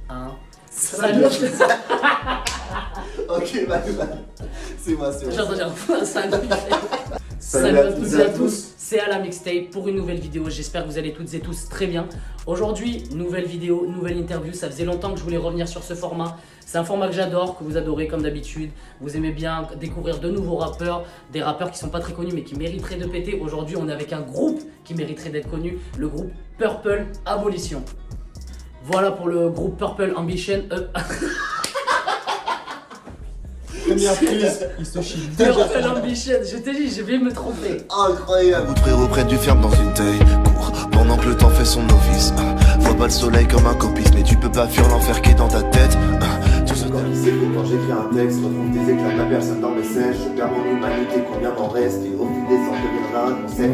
1. Salut. Ok, bah, c'est moi. Salut à toutes et à tous, c'est à la mixtape pour une nouvelle vidéo. J'espère que vous allez toutes et tous très bien. Aujourd'hui, nouvelle vidéo, nouvelle interview. Ça faisait longtemps que je voulais revenir sur ce format. C'est un format que j'adore, que vous adorez comme d'habitude. Vous aimez bien découvrir de nouveaux rappeurs, des rappeurs qui sont pas très connus mais qui mériteraient de péter. Aujourd'hui, on est avec un groupe qui mériterait d'être connu, le groupe Purple Abolition. Voilà pour le groupe Purple Ambition. Première prise, il se chie. Purple Ambition, je t'ai dit, je vais me tromper. Incroyable. Beaucoup de frérots prennent du ferme dans une taille. Cours pendant que le temps fait son office. Vois pas le soleil comme un copiste, mais tu peux pas fuir l'enfer qui est dans ta tête. Tout ce Quand il sait que quand j'écris un texte, retrouve des éclats de la personne dans mes sèches. Je perds mon humanité, combien m'en reste. Et au fil des ans deviendra un concept.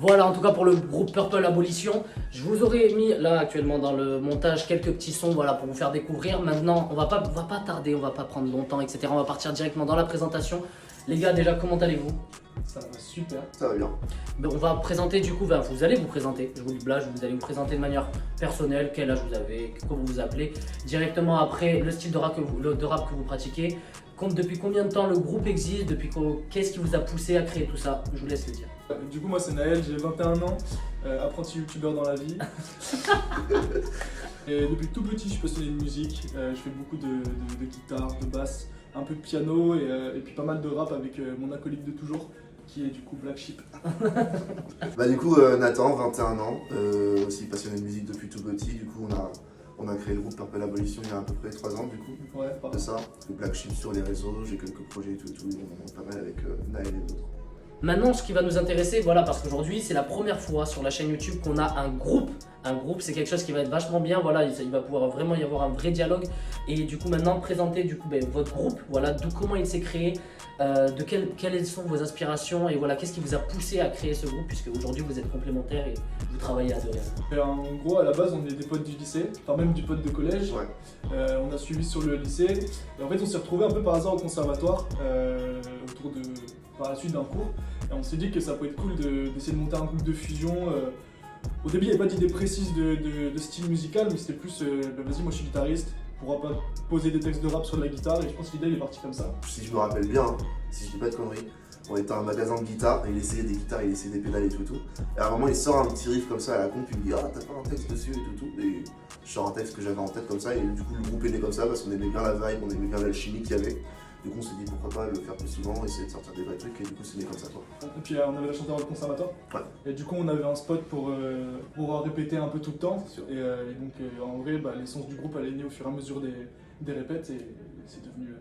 Voilà, en tout cas pour le groupe Purple Abolition, je vous aurais mis là actuellement dans le montage quelques petits sons, voilà, pour vous faire découvrir. Maintenant, on va pas tarder, on va pas prendre longtemps, etc. On va partir directement dans la présentation. Les gars, déjà, comment allez-vous? Ça va super. Ça va bien. Ben, on va présenter du coup, vous allez vous présenter, je vous dis là, vous allez vous présenter de manière personnelle, quel âge vous avez, comment vous vous appelez, directement après le style de rap que vous pratiquez, depuis combien de temps le groupe existe, qu'est-ce qui vous a poussé à créer tout ça, je vous laisse le dire. Du coup, moi c'est Naël, j'ai 21 ans, apprenti youtubeur dans la vie. Et depuis tout petit, je suis passionné de musique, je fais beaucoup de guitare, de basse, un peu de piano et puis pas mal de rap avec mon acolyte de toujours, qui est du coup Black Sheep. Bah du coup Nathan, 21 ans, aussi passionné de musique depuis tout petit. Du coup on a créé le groupe Purple Abolition il y a à peu près 3 ans du coup. Ouais, De pardon. ça, le Black Sheep sur les réseaux, j'ai quelques projets et tout, on en a pas mal avec Naël et d'autres. Maintenant, ce qui va nous intéresser, voilà, parce qu'aujourd'hui, c'est la première fois sur la chaîne YouTube qu'on a un groupe. Un groupe, c'est quelque chose qui va être vachement bien, voilà, il va pouvoir vraiment y avoir un vrai dialogue. Et du coup, maintenant, présenter du coup, votre groupe, voilà, comment il s'est créé, quelles sont vos aspirations et voilà, qu'est-ce qui vous a poussé à créer ce groupe, puisque aujourd'hui, vous êtes complémentaires et vous travaillez à deux. Et en gros, à la base, on est des potes du lycée, enfin même du pote de collège. Ouais. On a suivi sur le lycée. Et en fait, on s'est retrouvés un peu par hasard au conservatoire, par la suite d'un cours. Et on s'est dit que ça pourrait être cool d'essayer de monter un groupe de fusion. Au début, il n'y avait pas d'idée précise de style musical, mais c'était plus vas-y, moi je suis guitariste, pourra pas poser des textes de rap sur la guitare. Et je pense que l'idée est partie comme ça. Si je me rappelle bien, hein, si je dis pas de conneries, on était à un magasin de guitare et il essayait des guitares, il essayait des pédales et tout. Et à un moment, il sort un petit riff comme ça à la con, puis il me dit ah, t'as pas un texte dessus et tout. Et je sors un texte que j'avais en tête comme ça, et du coup, le groupe est né comme ça parce qu'on aimait bien la vibe, on aimait bien l'alchimie qu'il y avait. Du coup, on s'est dit pourquoi pas le faire plus souvent, essayer de sortir des vrais trucs, et du coup, c'est né comme ça quoi. Et puis on avait la chanteur au conservatoire. Ouais. Et du coup, on avait un spot pour répéter un peu tout le temps. Et donc, en vrai, l'essence du groupe elle est née au fur et à mesure des répètes et c'est devenu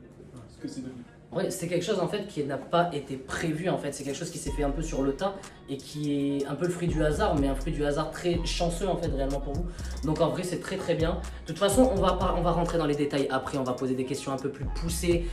ce que c'est devenu. Ouais, c'est quelque chose en fait qui n'a pas été prévu en fait, c'est quelque chose qui s'est fait un peu sur le tas et qui est un peu le fruit du hasard, mais un fruit du hasard très chanceux en fait réellement pour vous. Donc en vrai c'est très très bien. De toute façon on va rentrer dans les détails après, on va poser des questions un peu plus poussées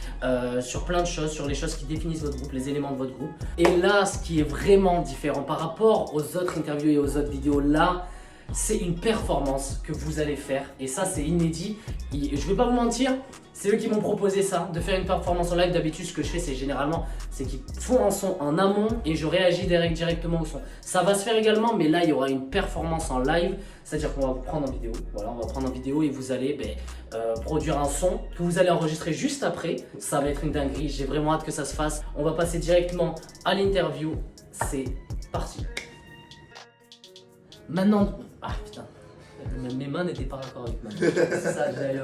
sur plein de choses, sur les choses qui définissent votre groupe, les éléments de votre groupe. Et là ce qui est vraiment différent par rapport aux autres interviews et aux autres vidéos, là c'est une performance que vous allez faire et ça c'est inédit. Et je vais pas vous mentir, c'est eux qui m'ont proposé ça, de faire une performance en live. D'habitude ce que je fais c'est qu'ils font un son en amont et je réagis directement au son. Ça va se faire également, mais là il y aura une performance en live, c'est-à-dire qu'on va vous prendre en vidéo. Voilà, on va prendre en vidéo et vous allez produire un son que vous allez enregistrer juste après. Ça va être une dinguerie, j'ai vraiment hâte que ça se fasse. On va passer directement à l'interview, c'est parti. Maintenant, ah putain, mes mains n'étaient pas raccord avec moi. C'est ça, j'allais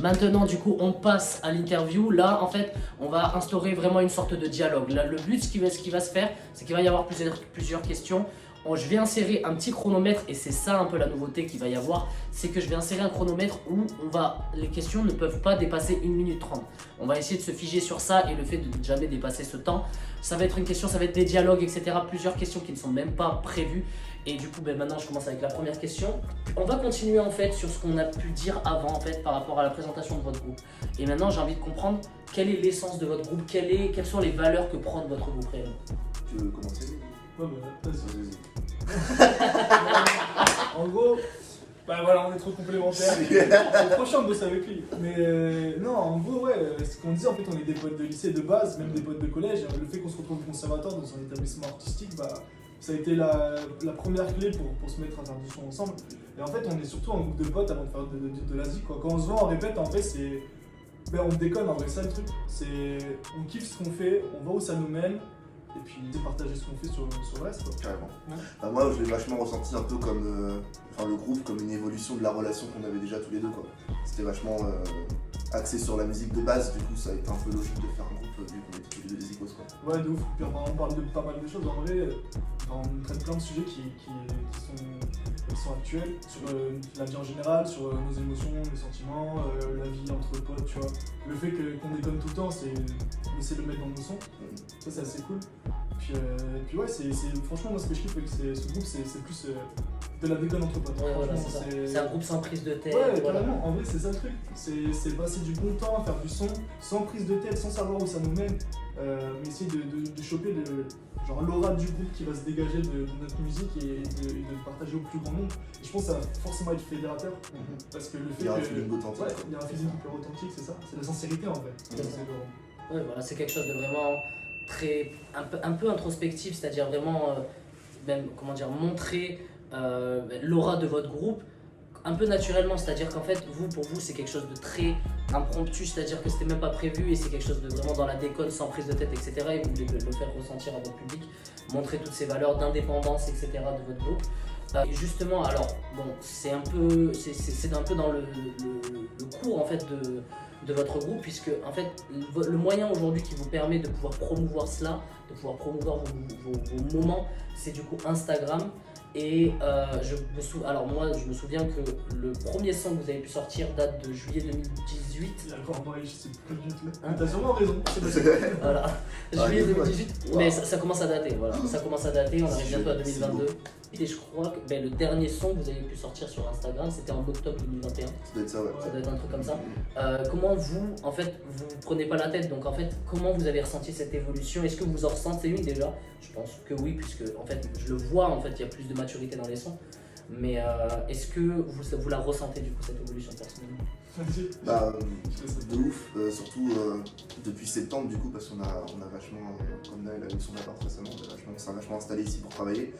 Maintenant, du coup, on passe à l'interview. Là, en fait, on va instaurer vraiment une sorte de dialogue. Là, le but, ce qui va se faire, c'est qu'il va y avoir plusieurs questions. Je vais insérer un petit chronomètre et c'est ça un peu la nouveauté qu'il va y avoir, c'est que je vais insérer un chronomètre où les questions ne peuvent pas dépasser 1 minute 30. On va essayer de se figer sur ça et le fait de ne jamais dépasser ce temps. Ça va être une question, ça va être des dialogues, etc. Plusieurs questions qui ne sont même pas prévues. Et du coup, maintenant, je commence avec la première question. On va continuer en fait sur ce qu'on a pu dire avant en fait par rapport à la présentation de votre groupe. Et maintenant, j'ai envie de comprendre quelle est l'essence de votre groupe, quelles sont les valeurs que prône votre groupe réellement. Tu veux commencer? Ouais, vas-y. En gros, voilà, on est trop complémentaires. C'est trop chiant de bosser avec lui. Mais non, en gros, ouais, ce qu'on disait, en fait, on est des potes de lycée de base, même des potes de collège. Le fait qu'on se retrouve au conservatoire dans un établissement artistique, ça a été la première clé pour se mettre à faire du son ensemble. Et en fait, on est surtout un groupe de potes avant de faire de la zik, quoi. Quand on se voit en répète, en fait, c'est. Ben, on déconne, en vrai, c'est ça le truc. On kiffe ce qu'on fait, on voit où ça nous mène, et puis c'est partager ce qu'on fait sur le reste, quoi. Carrément. Ouais. Bah, moi, je l'ai vachement ressenti un peu comme. Enfin, le groupe comme une évolution de la relation qu'on avait déjà tous les deux, quoi. C'était vachement axé sur la musique de base, du coup, ça a été un peu logique de faire un groupe vu qu'on était tous les deux des Zikos, quoi. Ouais, de ouf. Puis on parle de pas mal de choses, en vrai. On traite plein de sujets qui sont actuels, sur la vie en général, sur nos émotions, les sentiments, la vie entre potes, tu vois. Le fait qu'on déconne tout le temps, c'est essayer de le mettre dans nos sons. Ça, c'est assez cool. Puis ouais, franchement, moi, ce que je kiffe avec ce groupe, c'est plus de la déconne entre potes. Ouais, voilà, c'est ça. C'est un groupe sans prise de tête. Ouais, voilà. carrément. En vrai, c'est ça le truc. C'est passer du bon temps, faire du son, sans prise de tête, sans savoir où ça nous mène. Mais essayer de choper genre l'aura du groupe qui va se dégager de notre musique et de le partager au plus grand nombre. Et je pense que ça va forcément être fédérateur. Parce que le fait Il y a un que. feeling authentique. Ouais, il y a un feeling hyper authentique, c'est ça. C'est la sincérité en fait. C'est ça. Ouais, voilà, c'est quelque chose de vraiment un peu introspectif, c'est-à-dire vraiment même, comment dire, montrer l'aura de votre groupe un peu naturellement, c'est-à-dire qu'en fait, pour vous, c'est quelque chose de très impromptu, c'est-à-dire que c'était même pas prévu et c'est quelque chose de vraiment dans la déconne, sans prise de tête, etc. Et vous voulez le faire ressentir à votre public, montrer toutes ces valeurs d'indépendance, etc. de votre groupe. Et justement, alors, bon, c'est un peu dans le cours en fait de votre groupe, puisque en fait le moyen aujourd'hui qui vous permet de pouvoir promouvoir cela, de pouvoir promouvoir vos moments, c'est du coup Instagram. Et alors moi je me souviens que le premier son que vous avez pu sortir date de juillet 2018. Il y a encore moi, je sais plus du tout. Hein, T'as sûrement raison. voilà, Ah, juillet ouais. 2018, mais ça commence à dater, voilà, ça commence à dater, on arrive bientôt à 2022. Et je crois que le dernier son que vous avez pu sortir sur Instagram, c'était en octobre 2021. Ça doit être ça, ouais. Ça doit être un truc comme ça. Comment vous prenez pas la tête, donc en fait, comment vous avez ressenti cette évolution? Est-ce que vous en ressentez une déjà? Je pense que oui, puisque en fait, je le vois, en fait, il y a plus de maturité dans les sons. Mais est-ce que vous la ressentez du coup, cette évolution personnellement? Bah, de ouf, surtout depuis septembre du coup, parce qu'on a vachement, comme Naël a eu son appart récemment, on s'est vachement installé ici pour travailler.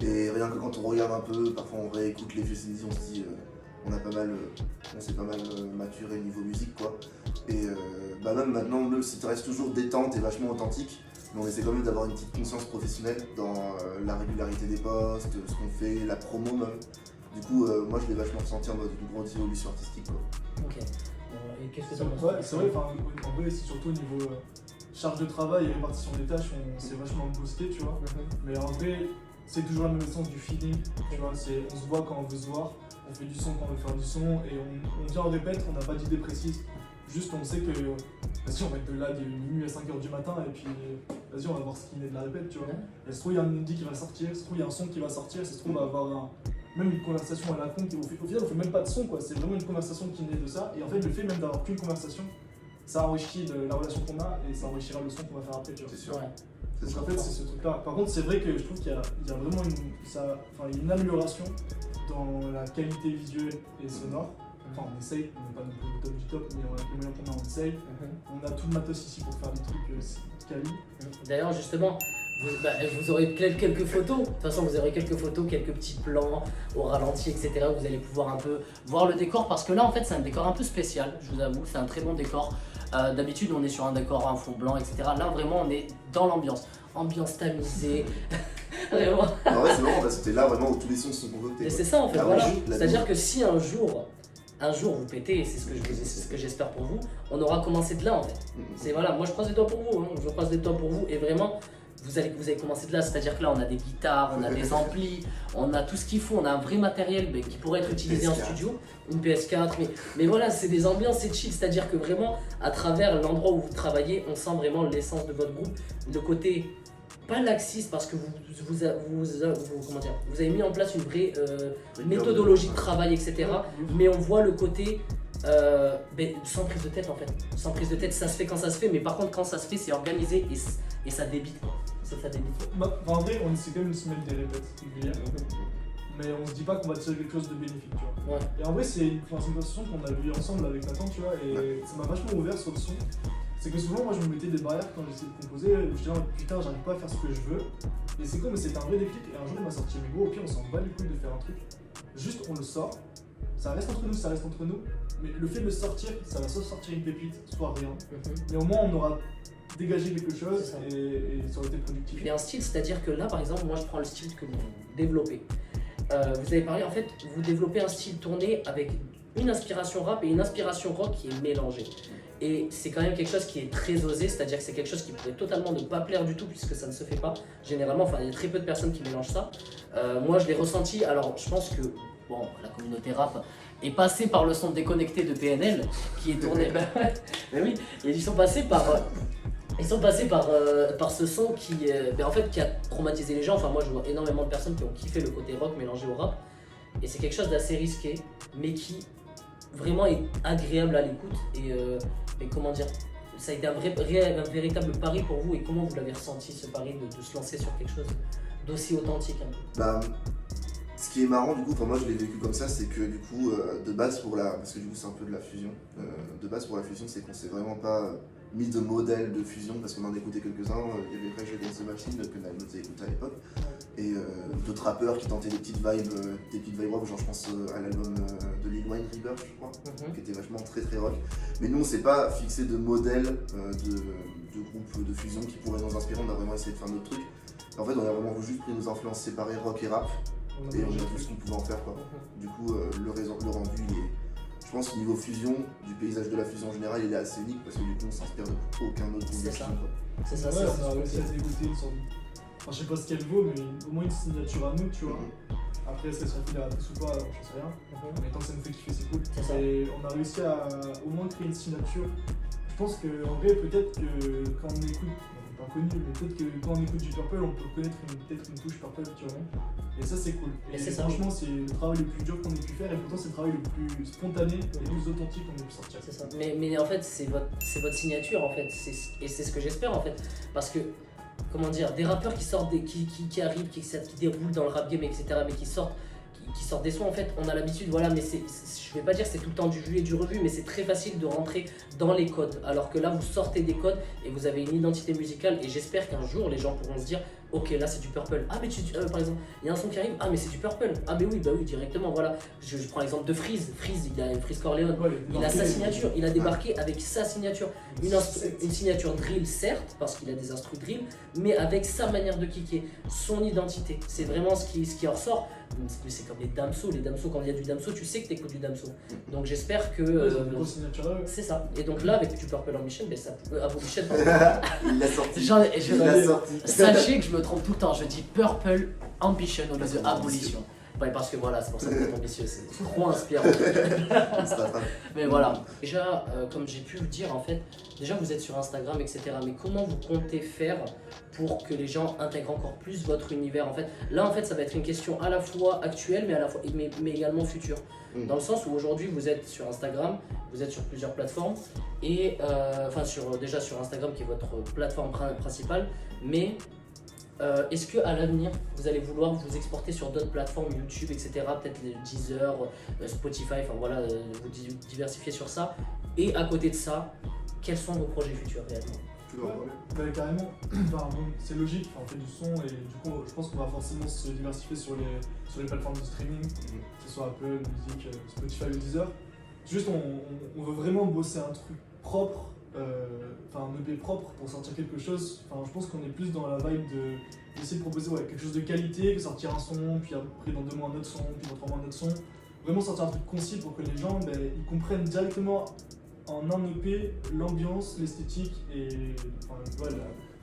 Et rien que quand on regarde un peu, parfois on réécoute les vieux CD, on se dit on s'est pas mal maturé niveau musique, quoi. Et bah même maintenant, le site reste toujours détente et vachement authentique, mais on essaie quand même d'avoir une petite conscience professionnelle dans la régularité des posts, ce qu'on fait, la promo même. Du coup, moi je l'ai vachement ressenti en mode une grosse évolution artistique, quoi. Ok. Et qu'est-ce que ça Ouais, c'est vrai, en vrai, c'est surtout au niveau charge de travail et répartition des tâches, on s'est vachement boosté, tu vois. Mais en vrai, c'est toujours la même essence du feeling, tu vois. On se voit quand on veut se voir, on fait du son quand on veut faire du son, et on vient en répète, on n'a pas d'idée précise. Juste on sait que, vas-y, on va être de là de minuit à 5h du matin, et puis vas-y, on va voir ce qu'il est de la répète, tu vois. Et ça se trouve, il y a un midi qui va sortir, ça se trouve, il y a un son qui va sortir, ça se trouve, on va avoir même une conversation à la con, au final, on fait même pas de son, quoi. C'est vraiment une conversation qui naît de ça, et en fait, le fait même d'avoir qu'une conversation, ça enrichit la relation qu'on a, et ça enrichira le son qu'on va faire après, tu vois. C'est sûr. Ouais. Donc en fait, c'est ce truc-là. Par contre, c'est vrai que je trouve qu'il y a vraiment une amélioration dans la qualité visuelle et sonore. Enfin, on essaye, on n'est pas non plus au top du top, mais avec les moyens qu'on a, on essaye. On a tout le matos ici pour faire des trucs quali. D'ailleurs, justement, vous aurez quelques photos. De toute façon, vous aurez quelques photos, quelques petits plans au ralenti, etc. Vous allez pouvoir un peu voir le décor, parce que là, en fait, c'est un décor un peu spécial, je vous avoue. C'est un très bon décor. D'habitude, on est sur un décor en fond blanc, etc. Là, vraiment, on est dans l'ambiance. Ambiance tamisée. Vraiment. En vrai, c'est marrant parce que c'était là vraiment où tous les sons se sont concoctés. Et c'est ça, en fait. La Voilà. magie, la C'est-à-dire magie. que si un jour vous pétez, et c'est ce que j'espère pour vous, on aura commencé de là, en fait. C'est voilà, moi je croise les doigts pour vous, hein. Je croise les doigts pour vous, et vraiment, vous avez commencé de là, c'est-à-dire que là on a des guitares, on a des amplis, on a tout ce qu'il faut, on a un vrai matériel qui pourrait être utilisé en PS4. studio, une PS4, mais voilà, c'est des ambiances, c'est chill, c'est-à-dire que vraiment, à travers l'endroit où vous travaillez, on sent vraiment l'essence de votre groupe, le côté pas laxiste, parce que vous avez mis en place une vraie méthodologie de travail, etc. Mais on voit le côté sans prise de tête, en fait. Sans prise de tête, ça se fait quand ça se fait, mais par contre quand ça se fait, c'est organisé et ça débite, quoi. Ça débite. En vrai, on essaie quand même de se mettre des répètes régulières. Mais on se dit pas qu'on va tirer quelque chose de bénéfique, tu vois. Ouais. Et en vrai, c'est une conversation qu'on a eue ensemble avec Nathan, tu vois, et ça m'a vachement ouvert sur le son. c'est que souvent moi je me mettais des barrières quand j'essayais de composer, où je disais oh, putain j'arrive pas à faire ce que je veux. Et c'est con mais c'était un vrai déclic et un jour il m'a sorti mais gros au pire on s'en bat les couilles de faire un truc. Juste on le sort, ça reste entre nous, mais le fait de le sortir, ça va soit sortir une pépite, soit rien. Mais au moins on aura dégagé quelque chose et ça aurait été productif. Et un style, c'est-à-dire que là par exemple, moi je prends le style que vous développez. Vous avez parlé, en fait, vous développez un style tourné avec une inspiration rap et une inspiration rock qui est mélangée. Et c'est quand même quelque chose qui est très osé, c'est-à-dire que c'est quelque chose qui pourrait totalement ne pas plaire du tout puisque ça ne se fait pas. Généralement, enfin, il y a très peu de personnes qui mélangent ça. Moi, je l'ai ressenti. Alors, je pense que bon, la communauté rap est passée par le son déconnecté de PNL qui est tourné. Mais oui, et ils sont passés par. Par ce son qui, en fait, qui a traumatisé les gens. Enfin, moi, je vois énormément de personnes qui ont kiffé le côté rock mélangé au rap. Et c'est quelque chose d'assez risqué, mais qui vraiment est agréable à l'écoute. Et comment dire, ça a été un véritable pari pour vous. Et comment vous l'avez ressenti, ce pari de se lancer sur quelque chose d'aussi authentique un peu? Bah, ce qui est marrant du coup, enfin moi je l'ai vécu comme ça, c'est que du coup de base parce que du coup c'est un peu de la fusion, de base pour la fusion c'est qu'on s'est vraiment pas mis de modèle de fusion parce qu'on en écoutait quelques-uns, il y avait Rage Against the Machine que Nine nous a écouté à l'époque, et d'autres rappeurs qui tentaient des petites vibes rock, genre je pense à l'album de Lil Wayne, Rebirth je crois, qui était vachement très très rock, mais nous on s'est pas fixé de modèle de groupe de fusion qui pourrait nous inspirer, on a vraiment essayé de faire notre truc. En fait on a vraiment juste pris nos influences séparées rock et rap, et on a vu ce qu'on pouvait en faire quoi. Du coup le rendu il est, je pense qu'au niveau fusion, du paysage de la fusion en général il est assez unique parce que du coup on s'inspire de aucun autre groupe de fusion quoi. C'est ça, ouais, on a réussi à dégoûter une sorte de... Enfin je sais pas ce qu'elle vaut mais au moins une signature à nous tu vois. Après si elle sera fédératrice ou pas alors j'en sais rien. Mais tant que ça nous fait kiffer c'est cool. Et on a réussi à au moins créer une signature. Je pense qu'en vrai peut-être que quand on écoute, on n'est pas connu, mais peut-être que quand on écoute du Purple on peut reconnaître peut-être une touche Purple tu vois. Et ça c'est cool. Et c'est ça. Franchement c'est le travail le plus dur qu'on ait pu faire et pourtant c'est le travail le plus spontané et le plus authentique qu'on ait pu sortir. C'est ça. Mais en fait c'est votre signature en fait. Et c'est ce que j'espère en fait. Parce que comment dire, des rappeurs qui sortent, qui arrivent, qui déroulent dans le rap game, etc. mais qui sortent des sons en fait, on a l'habitude, voilà, mais je vais pas dire c'est tout le temps du vu et du revu, mais c'est très facile de rentrer dans les codes. Alors que là vous sortez des codes et vous avez une identité musicale et j'espère qu'un jour les gens pourront se dire ok là c'est du Purple, ah mais par exemple il y a un son qui arrive, ah mais c'est du Purple, ah mais oui bah oui directement voilà. Je prends l'exemple de Freeze, il a Freeze Corleone, il a sa signature, il a débarqué avec sa signature, une signature drill certes parce qu'il a des instrus drill, mais avec sa manière de kicker, son identité, c'est vraiment ce qui en ressort. C'est comme les Damso quand il y a du Damso tu sais que t'écoutes du Damso, donc j'espère que c'est ça. Et donc là avec du Purple Ambition, mais ça Abolition il l'a sorti. Sachez que je me trompe tout le temps, je dis Purple Ambition au lieu de Abolition. Ouais, parce que voilà, c'est pour ça que c'est ambitieux, c'est trop inspirant. Mais voilà, déjà, comme j'ai pu le dire en fait, déjà vous êtes sur Instagram, etc. Mais comment vous comptez faire pour que les gens intègrent encore plus votre univers en fait? Là en fait, ça va être une question à la fois actuelle, mais également future. Dans le sens où aujourd'hui vous êtes sur Instagram, vous êtes sur plusieurs plateformes, et déjà sur Instagram qui est votre plateforme principale, mais est-ce qu'à l'avenir, vous allez vouloir vous exporter sur d'autres plateformes, YouTube, etc., peut-être les Deezer, Spotify, enfin voilà, vous diversifier sur ça? Et à côté de ça, quels sont vos projets futurs réellement? Carrément, enfin, bon, c'est logique, on fait du son et du coup je pense qu'on va forcément se diversifier sur les plateformes de streaming, que ce soit Apple, Music, Spotify ou Deezer. Juste on veut vraiment bosser un truc propre, un EP propre pour sortir quelque chose. Enfin, je pense qu'on est plus dans la vibe d'essayer de proposer quelque chose de qualité, que sortir un son, puis après dans 2 mois un autre son, puis dans 3 mois un autre son. Vraiment sortir un truc concis pour que les gens ils comprennent directement en un EP l'ambiance, l'esthétique et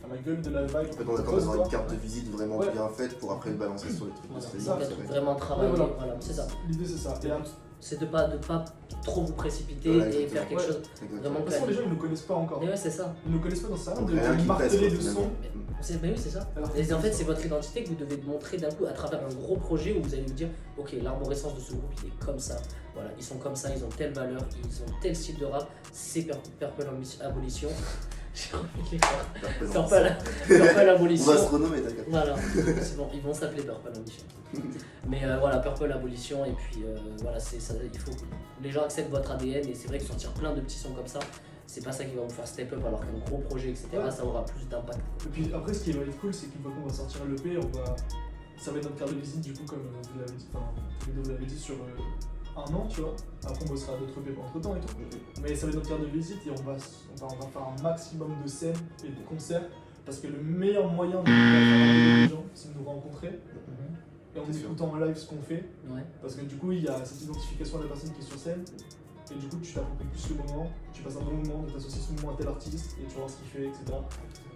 la gueule de la vibe. En fait on attend d'avoir une carte de visite vraiment bien faite pour après le balancer sur les trucs. Voilà, vraiment travailler, voilà, c'est ça. L'idée c'est ça. C'est de pas trop vous précipiter et faire quelque chose vraiment clair. Parce que les gens ils ne connaissent pas encore. Et ouais, c'est ça. Ils ne connaissent pas dans ça, de marteler de son. Mais oui, c'est ça. Et en fait, c'est votre identité que vous devez montrer d'un coup à travers un gros projet où vous allez vous dire ok, l'arborescence de ce groupe il est comme ça. Voilà, ils sont comme ça, ils ont telle valeur, ils ont tel style de rap, c'est Purple Abolition. J'ai remis les corps. Purple Purple On Abolition. va se renommer, t'inquiète. Voilà, c'est bon, ils vont s'appeler Purple Abolition. Mais voilà, Purple Abolition, et puis voilà, c'est ça, il faut que les gens acceptent votre ADN, et c'est vrai que sortir plein de petits sons comme ça, c'est pas ça qui va vous faire step up, alors qu'un gros projet, etc., Ouais. ça aura plus d'impact. Et puis après, ce qui va être cool, c'est qu'une fois qu'on va sortir l'EP, ça va être notre carte de visite, du coup, comme vous l'avez dit, enfin, tous les deux vous l'avez dit, sur un an, tu vois. Après, on bossera d'autres EP entre temps et tout. Mais ça va être notre carte de visite et on va faire un maximum de scènes et de concerts. Parce que le meilleur moyen de faire arriver les gens, c'est de nous rencontrer. Et en C'est sûr. écoutant en live ce qu'on fait. Ouais. Parce que du coup, il y a cette identification de la personne qui est sur scène. Et du coup, tu t'appropries plus le moment, tu passes un bon moment, tu t'associes ce moment à tel artiste et tu vois ce qu'il fait, etc.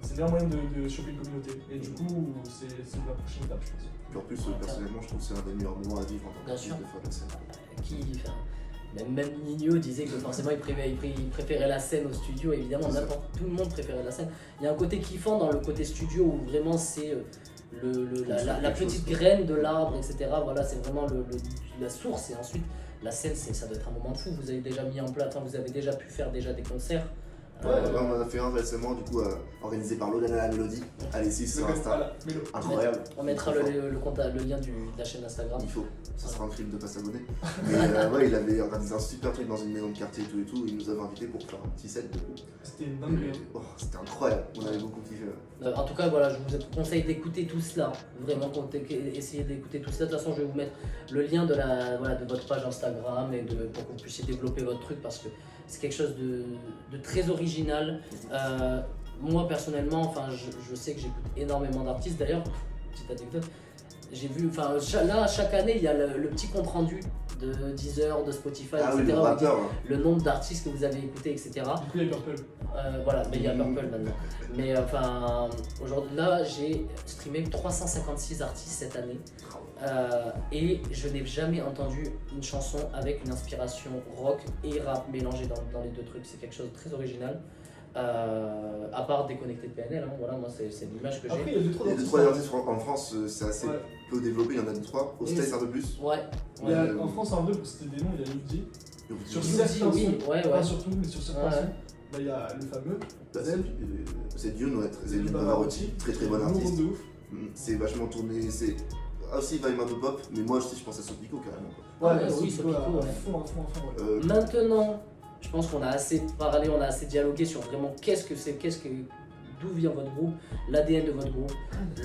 C'est le meilleur moyen de choper une communauté. Et du coup, c'est la prochaine étape, je pense. Puis en plus, personnellement, je trouve que c'est un des meilleurs moments à vivre en tant Bien qu'artiste sûr. de faire de la scène. Enfin, même Nino disait que forcément il préférait la scène au studio, évidemment, C'est ça. tout le monde préférait la scène. Il y a un côté kiffant dans le côté studio où vraiment c'est la petite graine de l'arbre, etc. Voilà, c'est vraiment la source, et ensuite la scène, ça doit être un moment fou. Vous avez déjà mis en place, vous avez déjà pu faire des concerts. Ouais, là, on en a fait un récemment, du coup, organisé par Logan à la Mélodie. Allez, si, sur Insta. Voilà, Mélo. Incroyable. On mettra le lien de la chaîne Instagram. Il faut, ça sera un film de pas s'abonner. Mais ouais, il avait organisé un super truc dans une maison de quartier et tout. Il nous avait invités pour faire un petit set. C'était une dinguerie. Oh, c'était incroyable, on avait beaucoup kiffé. En tout cas, voilà, je vous conseille d'écouter tout cela. Vraiment, essayez d'écouter tout cela. De toute façon, je vais vous mettre le lien de votre page Instagram pour que vous puissiez développer votre truc, parce que c'est quelque chose de très original. Moi, personnellement, enfin, je sais que j'écoute énormément d'artistes. D'ailleurs, petite anecdote, j'ai vu, enfin, là, chaque année, il y a le petit compte rendu de Deezer, de Spotify, Ah oui, etc. le où il dit rappeur. le nombre d'artistes que vous avez écoutés, etc. Du coup, il y a Purple. Voilà, mais il y a Purple maintenant. Mais enfin, aujourd'hui, là, j'ai streamé 356 artistes cette année. Et je n'ai jamais entendu une chanson avec une inspiration rock et rap mélangée dans les deux trucs. C'est quelque chose de très original. À part Déconnecté de PNL, hein, voilà, moi c'est l'image que Après, j'ai. il y a 2-3 Les artistes. 2-3 artistes en France, c'est assez Ouais. peu développé, il y en a 2-3. Au Et States, c'est- un peu plus. Ouais, Il y a, en France, en deux, pour citer des noms, il y a Youdi. Sur Youdi, certains oui, sons, ouais, pas ouais. sur tout, mais sur certains Ouais. sons. Bah, il y a le fameux Bah, Zed, c'est Dune, ouais, Zed Zed Pavarotti, Pavarotti, très très bon lourd artiste. de ouf. C'est vachement tourné, c'est aussi vibe un peu pop, mais moi je pense à Sopico carrément. Quoi. Ouais, oui, c'est Sopico, à ouais. fond, ouais. Maintenant, je pense qu'on a assez parlé, on a assez dialogué sur vraiment d'où vient votre groupe, l'ADN de votre groupe,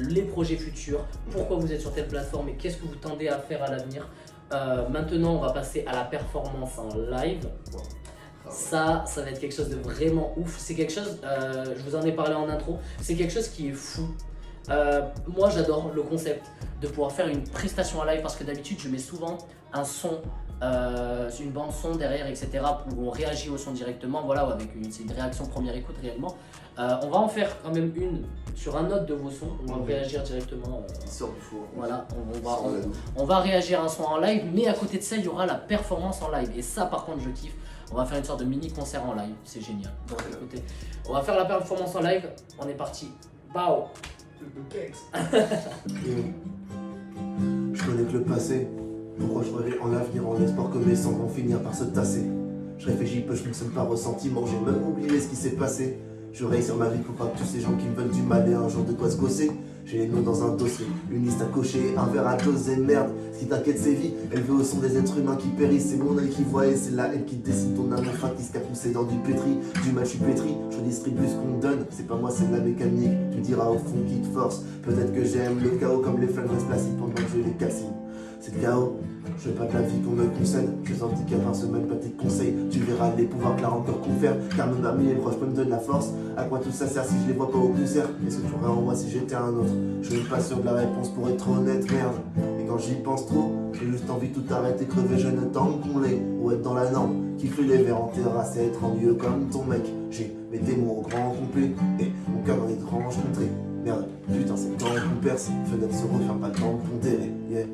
les projets futurs, pourquoi vous êtes sur telle plateforme et qu'est-ce que vous tendez à faire à l'avenir. Maintenant, on va passer à la performance en live. Ça va être quelque chose de vraiment ouf. C'est quelque chose, je vous en ai parlé en intro, c'est quelque chose qui est fou. Moi, j'adore le concept de pouvoir faire une prestation en live, parce que d'habitude, je mets souvent un son, une bande son derrière, etc. où on réagit au son directement, voilà, c'est une réaction première écoute réellement. On va en faire quand même une sur un autre de vos sons, on va réagir directement. Il sort du four. Voilà, Il sort de la douche. on va réagir à un son en live, mais à côté de ça, il y aura la performance en live. Et ça, par contre, je kiffe. On va faire une sorte de mini concert en live, c'est génial. Donc, écoutez, on va faire la performance en live. On est parti. Bao. Le Kex. Je connais que le passé. Pourquoi je reviens en l'avenir en espoir que mes sangs vont finir par se tasser. Je réfléchis peu, je ne sonne pas ressentiment, j'ai même oublié ce qui s'est passé. Je raye sur ma vie pour pas que tous ces gens qui me veulent du mal aient un jour de quoi se gosser. J'ai les noms dans un dossier, une liste à cocher, un verre à doser, merde. Ce qui t'inquiète c'est vie, élevé au son des êtres humains qui périssent. C'est mon œil qui voit et c'est la haine qui dessine ton âme factice qui a poussé dans du pétri. Du mal je suis pétri, je redistribue ce qu'on me donne. C'est pas moi, c'est la mécanique, tu me diras au fond qui te force. Peut-être que j'aime le chaos comme les flammes restent placides pendant que je les calcine. C'est le chaos, je veux pas de la vie qu'on me concède. Je fais un petit cas par semaine, pas de conseils. Tu verras les pouvoirs que la rancœur confère. Car même amis et proches peuvent me donner de la force. À quoi tout ça sert si je les vois pas au concert? Est-ce que tu aurais en moi si j'étais un autre? Je suis pas sûr de la réponse pour être honnête, merde. Et quand j'y pense trop, j'ai juste envie de tout arrêter, crever jeune temps qu'on l'est. Ou être dans la norme, kiffer les verres en terrasse et être ennuyeux comme ton mec. J'ai mes démons au grand complet et mon cœur dans les granges contrées. Merde, putain c'est le temps qu'on perce. Fenêtre se referme, pas le temps de pondérer, yeah.